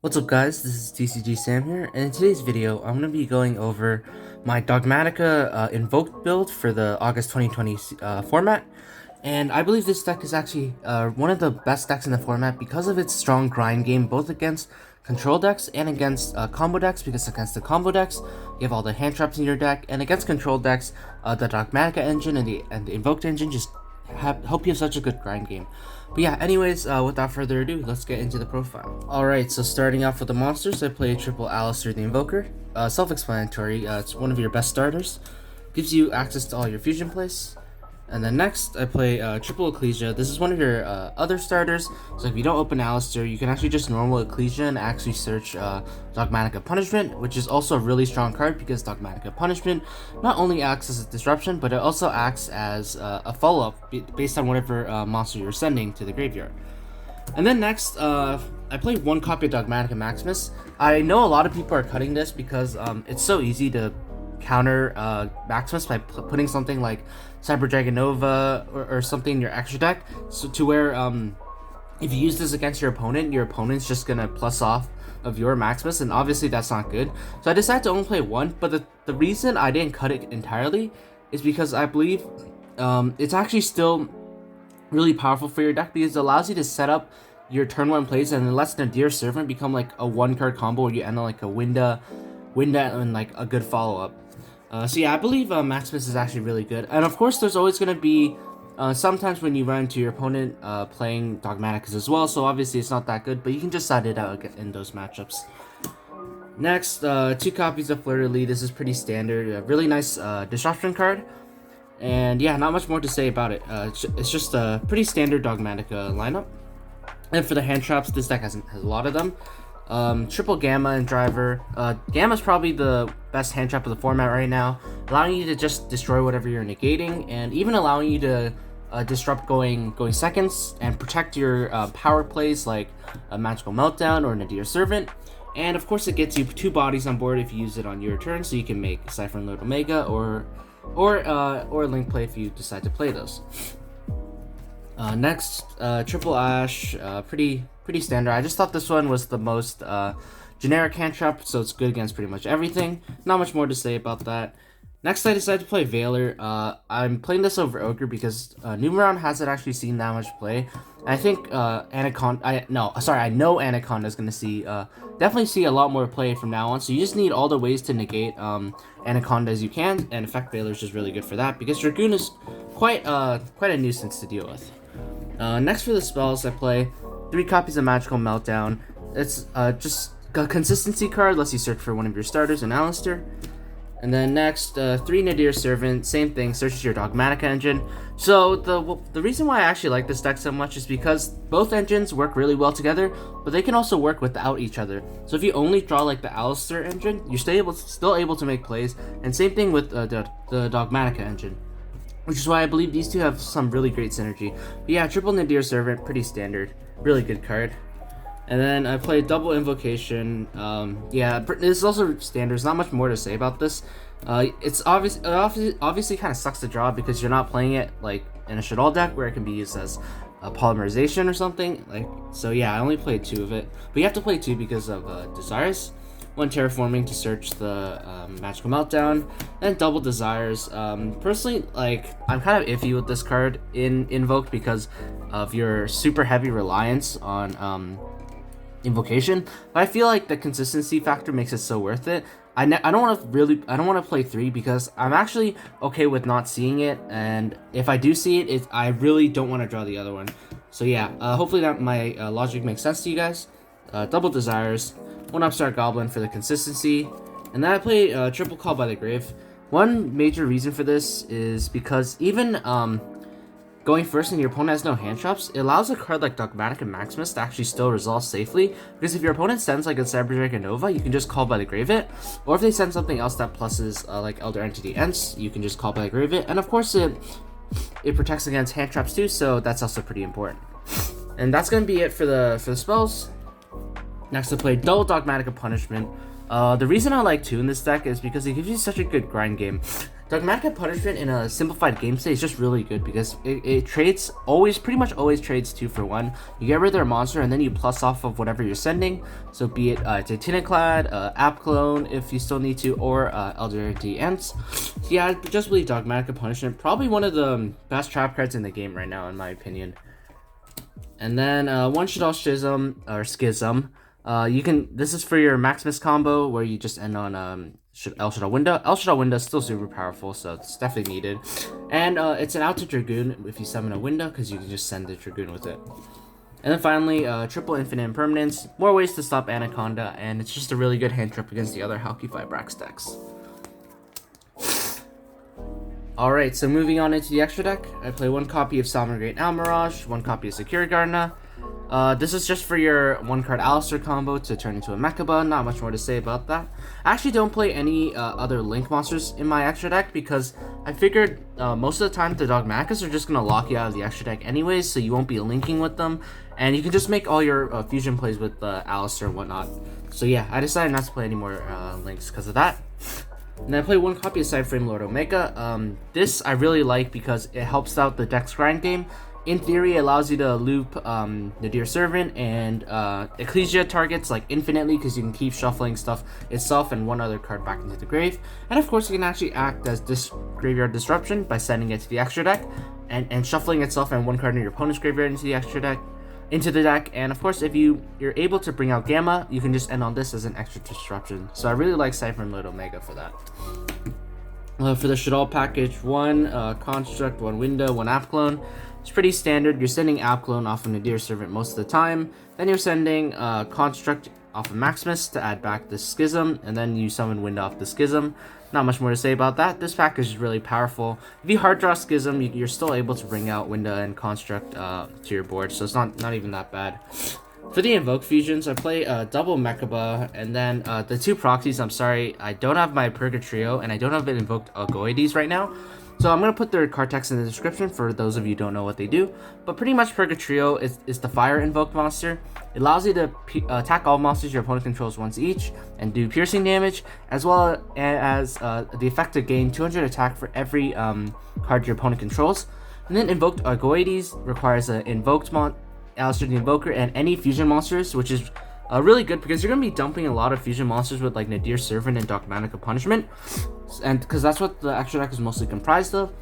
What's up guys, this is TCG Sam here, and in today's video I'm going to be going over my Dogmatika Invoked build for the August 2020 format. And I believe this deck is actually one of the best decks in the format because of its strong grind game, both against control decks and against combo decks, because against the combo decks you have all the hand traps in your deck, and against control decks the Dogmatika engine and the Invoked engine just help you have such a good grind game. But yeah, anyways, without further ado, let's get into the profile. Alright, so starting off with the monsters, I play triple Alistair the Invoker. Self-explanatory, it's one of your best starters. Gives you access to all your fusion plays. And then next, I play triple Ecclesia. This is one of your other starters, so if you don't open Alistair, you can actually just normal Ecclesia and actually search Dogmatika Punishment, which is also a really strong card because Dogmatika Punishment not only acts as a disruption, but it also acts as a follow-up based on whatever monster you're sending to the graveyard. And then next, I play one copy of Dogmatika Maximus. I know a lot of people are cutting this because it's so easy to counter Maximus by putting something like Cyber Dragon Nova or something in your extra deck, so to where if you use this against your opponent's just gonna plus off of your Maximus, and obviously that's not good. So I decided to only play one, but the reason I didn't cut it entirely is because I believe it's actually still really powerful for your deck because it allows you to set up your turn 1 plays and it lets Nadir Servant become like a 1-card combo where you end on like a Winda and like a good follow-up. So yeah, I believe Maximus is actually really good. And of course, there's always going to be sometimes when you run into your opponent playing Dogmatikas as well, so obviously it's not that good, but you can just side it out in those matchups. Next, 2 copies of Fleur-de-Lis. This is pretty standard, a really nice disruption card. And yeah, not much more to say about it. It's just a pretty standard Dogmatika lineup. And for the hand traps, this deck has a lot of them. Triple Gamma and Driver. Gamma's probably the best hand trap of the format right now, allowing you to just destroy whatever you're negating, and even allowing you to disrupt going seconds and protect your power plays like a Magical Meltdown or Nadir Servant. And of course, it gets you 2 bodies on board if you use it on your turn, so you can make Cypher and Lord Omega or Link play if you decide to play those. Next, Triple Ash, pretty standard. I just thought this one was the most generic hand trap, so it's good against pretty much everything. Not much more to say about that. Next, I decided to play Veiler. I'm playing this over Ogre because Numeron hasn't actually seen that much play. And I think I know Anaconda is going to definitely see a lot more play from now on. So you just need all the ways to negate Anaconda as you can, and in fact, Veiler is just really good for that because Dragoon is quite a nuisance to deal with. Next for the spells, I play 3 copies of Magical Meltdown. It's just a consistency card, lets you search for one of your starters in Alistair. And then next, 3 Nadir Servant, same thing, searches your Dogmatika engine. So the reason why I actually like this deck so much is because both engines work really well together, but they can also work without each other. So if you only draw like the Alistair engine, you're still able to make plays, and same thing with the Dogmatika engine, which is why I believe these two have some really great synergy. But yeah, triple Nadir Servant, pretty standard, really good card. And then I played double Invocation. Yeah, this is also standard. There's not much more to say about this. It's obviously kind of sucks to draw because you're not playing it like in a Shaddoll deck where it can be used as a polymerization or something. So yeah, I only played 2 of it, but you have to play 2 because of Desires. 1 Terraforming to search the Magical Meltdown, and double Desires. Personally, I'm kind of iffy with this card in Invoked because of your super heavy reliance on Invocation, but I feel like the consistency factor makes it so worth it. I don't want to play 3 because I'm actually okay with not seeing it, and if I do see it, I really don't want to draw the other one. So yeah, hopefully that my logic makes sense to you guys. Double Desires, 1 Upstart Goblin for the consistency, and then I play Triple Call by the Grave. One major reason for this is because even going first and your opponent has no hand traps, it allows a card like Dogmatika Maximus to actually still resolve safely, because if your opponent sends like a Cyber Dragon Nova, you can just call by the Grave it, or if they send something else that pluses like Elder Entity Ents, you can just call by the Grave it, and of course it protects against hand traps too, so that's also pretty important. And that's gonna be it for the spells. Next, I play double Dogmatika Punishment. The reason I like 2 in this deck is because it gives you such a good grind game. Dogmatika Punishment in a simplified game state is just really good because it trades pretty much always trades 2-for-1. You get rid of their monster and then you plus off of whatever you're sending. So be it Titaniclad, App Clone if you still need to, or Elder Ents. So yeah, I just believe Dogmatika Punishment probably one of the best trap cards in the game right now in my opinion. And then One Shot All Schism or Schism. This is for your Maximus combo where you just end on El Shadow Window. El Shadow Window is still super powerful, so it's definitely needed. And it's an out to Dragoon if you summon a Window, because you can just send the Dragoon with it. And then finally, triple Infinite Impermanence. More ways to stop Anaconda, and it's just a really good hand trip against the other Halki Fibrax decks. Alright, so moving on into the extra deck, I play one copy of Salmon Great Almirage, one copy of Secure Gardener. This is just for your one card Alistair combo to turn into a Mechaba. Not much more to say about that. I actually don't play any other Link monsters in my extra deck because I figured most of the time the Dogmatikas are just going to lock you out of the extra deck anyways, so you won't be linking with them. And you can just make all your fusion plays with Alistair and whatnot. So yeah, I decided not to play any more Links because of that. And then I play one copy of Sideframe Lord Omega. This I really like because it helps out the deck's grind game. In theory, it allows you to loop Nadir Servant and Ecclesia targets like infinitely because you can keep shuffling stuff itself and one other card back into the grave. And of course, you can actually act as Graveyard Disruption by sending it to the extra deck and shuffling itself and one card in your opponent's graveyard into the extra deck. Into the deck, and of course if you're able to bring out Gamma, you can just end on this as an extra disruption. So I really like Cypher and Lord Omega for that. For the Shadal package, one Construct, one Window, one App Clone. It's pretty standard. You're sending App Clone off of Nadir Servant most of the time, then you're sending Construct off of Maximus to add back the Schism, and then you summon Window off the Schism. Not much more to say about that. This package is really powerful. If you hard draw Schism, you're still able to bring out Window and Construct to your board, so it's not even that bad. For the Invoke fusions, I play double Mechaba, and then the two proxies. I'm sorry, I don't have my Purgatrio, and I don't have an Invoked Goides right now. So I'm going to put their card text in the description for those of you who don't know what they do. But pretty much Purgatrio is the fire invoked monster. It allows you to attack all monsters your opponent controls once each and do piercing damage, as well as the effect to gain 200 attack for every card your opponent controls. And then Invoked Goides requires an invoked Alistair the Invoker and any fusion monsters, which is really good because you're going to be dumping a lot of fusion monsters with like Nadir Servant and Dogmatika Punishment, and because that's what the extra deck is mostly comprised of.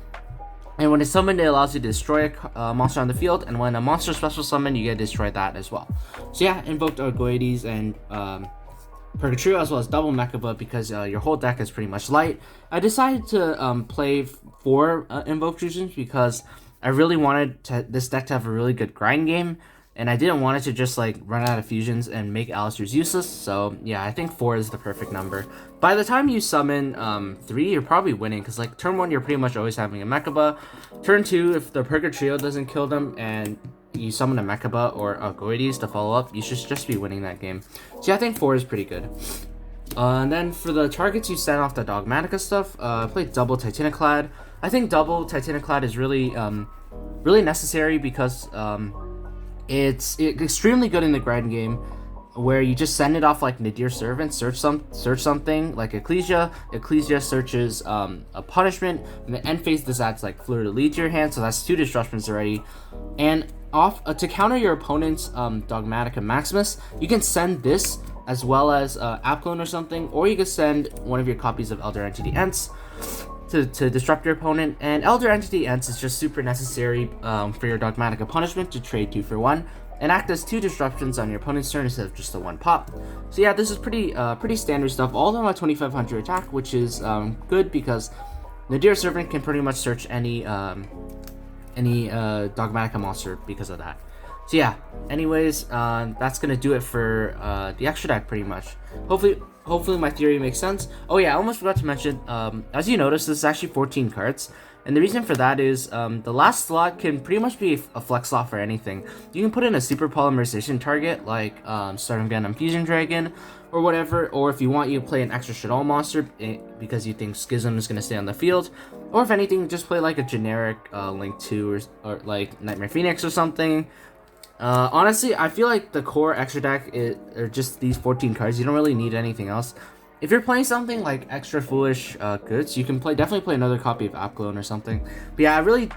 And when it's summoned, it allows you to destroy a monster on the field, and when a monster special summon, you get to destroy that as well. So yeah, Invoked Goides and Purgatrio, as well as double Mechaba, because your whole deck is pretty much light. I decided to play 4 Invoke fusions because I really wanted this deck to have a really good grind game, and I didn't want it to just like run out of fusions and make Alistair's useless. So yeah, I think 4 is the perfect number. By the time you summon 3, you're probably winning, because like turn 1 you're pretty much always having a Mechaba. Turn 2, if the Purgatrio doesn't kill them and you summon a Mechaba or a Goides to follow up, you should just be winning that game. So yeah, I think 4 is pretty good. And then for the targets you send off the Dogmatika stuff, play double Titaniclad. I think double Titaniclad is really really necessary because it's extremely good in the grind game, where you just send it off like Nadir Servant, search something like Ecclesia searches a punishment, and the end phase this adds like Fleur de Lis to your hand, so that's 2 disruptions already. And off to counter your opponent's Dogmatika Maximus, you can send this as well as App Clone or something, or you can send one of your copies of Elder Entity Ents to disrupt your opponent. And Elder Entity Ents is just super necessary for your Dogmatika Punishment to trade 2 for 1 and act as 2 disruptions on your opponent's turn instead of just the 1 pop. So yeah, this is pretty standard stuff. All of them at 2500 attack, which is good because Nadir Servant can pretty much search any Dogmatika monster because of that. So yeah, anyways, that's gonna do it for the extra deck pretty much. Hopefully my theory makes sense. Oh yeah, I almost forgot to mention, as you notice, this is actually 14 cards. And the reason for that is the last slot can pretty much be a flex slot for anything. You can put in a super polymerization target like Stardom Gundam Fusion Dragon or whatever, or if you want, you play an extra Shadal monster because you think Schism is going to stay on the field, or if anything, just play like a generic Link 2 or like Nightmare Phoenix or something. Honestly, I feel like the core extra deck are just these 14 cards. You don't really need anything else. if you're playing something like Extra Foolish Goods, you can definitely play another copy of Apclone or something. But yeah, I really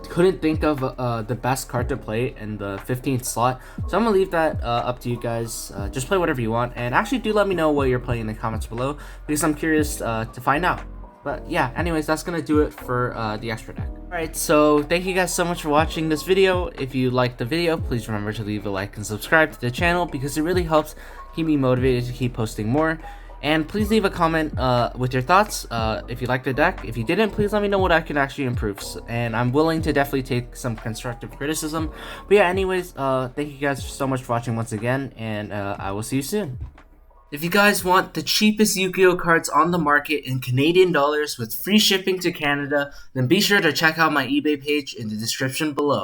couldn't think of the best card to play in the 15th slot, so I'm gonna leave that up to you guys. Just play whatever you want, and actually do let me know what you're playing in the comments below, because I'm curious to find out. But yeah, anyways, that's gonna do it for the extra deck. Alright, so thank you guys so much for watching this video. If you liked the video, please remember to leave a like and subscribe to the channel, because it really helps keep me motivated to keep posting more. And please leave a comment with your thoughts if you liked the deck. If you didn't, please let me know what I can actually improve. And I'm willing to definitely take some constructive criticism. But yeah, anyways, thank you guys so much for watching once again, and I will see you soon. If you guys want the cheapest Yu-Gi-Oh cards on the market in Canadian dollars with free shipping to Canada, then be sure to check out my eBay page in the description below.